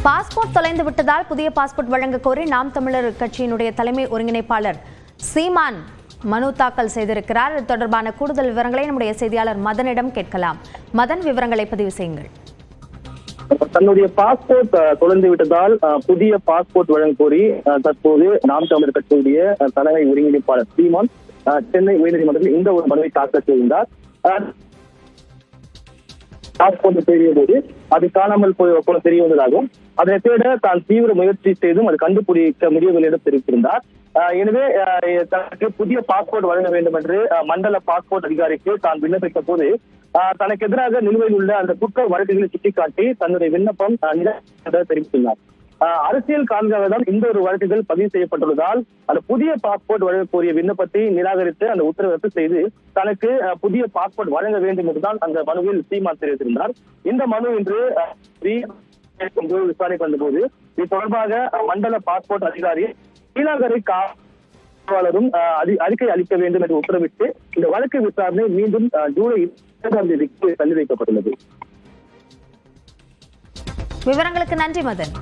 Passport தொலைந்து விட்டதால் புதிய பாஸ்போர்ட் வழங்க கோரி நாம் தமிழர் கட்சியினுடைய தலைமை ஒருங்கிணைப்பாளர் சீமான் மனு தாக்கல் செய்திருக்கிறார். இது தொடர்பான கூடுதல் விவரங்களை நம்முடைய செய்தியாளர் மதனிடம் கேட்கலாம். மதன், விவரங்களை பதிவு செய்யுங்கள். தன்னுடைய பாஸ்போர்ட் தொலைந்து விட்டதால் புதிய பாஸ்போர்ட் வழங்க கோரி தற்போது நாம் தமிழர் கட்சியுடைய தலைமை ஒருங்கிணைப்பாளர் சீமான் சென்னை உயர்நீதிமன்றத்தில் இந்த ஒரு மனுவை தாக்கல் செய்தார். பாஸ்போர்ட் தேடிய போது அது காணாமல் போல தெரிய வந்ததாகவும் அதனை தேட தான் தீவிர முயற்சி செய்தும் அது கண்டுபிடிக்க முடியவில்லை என்று தெரிவித்திருந்தார். எனவே தனக்கு புதிய பாஸ்போர்ட் வழங்க வேண்டும் என்று மண்டல பாஸ்போர்ட் அதிகாரிக்கு தான் விண்ணப்பித்த போது தனக்கு எதிராக நிலுவையில் உள்ள அந்த குற்ற வழக்குகளை சுட்டிக்காட்டி தன்னுடைய விண்ணப்பம் தெரிவித்துள்ளார். அரசியல் காரணங்களால் இந்த ஒரு வழக்குகள் பதிவு செய்யப்பட்டுள்ளதால் அந்த புதிய பாஸ்போர்ட் வழங்க கோரிய விண்ணப்பத்தை நிராகரித்து அந்த உத்தரவை ரத்து செய்து தனக்கு புதிய பாஸ்போர்ட் வழங்க வேண்டும் என்றுதான் அந்த மனுவில் சீமான் தெரிவித்திருந்தார். இந்த மனு இன்று விசாரணை வந்தபோது இது தொடர்பாக மண்டல பாஸ்போர்ட் அதிகாரி நீலாங்கரை காவலரும் அறிக்கை அளிக்க வேண்டும் என்று உத்தரவிட்டு இந்த வழக்கு விசாரணை மீண்டும் ஜூலை 2ஆம் தேதிக்கு தள்ளி வைக்கப்பட்டுள்ளது. விவரங்களுக்கு நன்றி மதன்.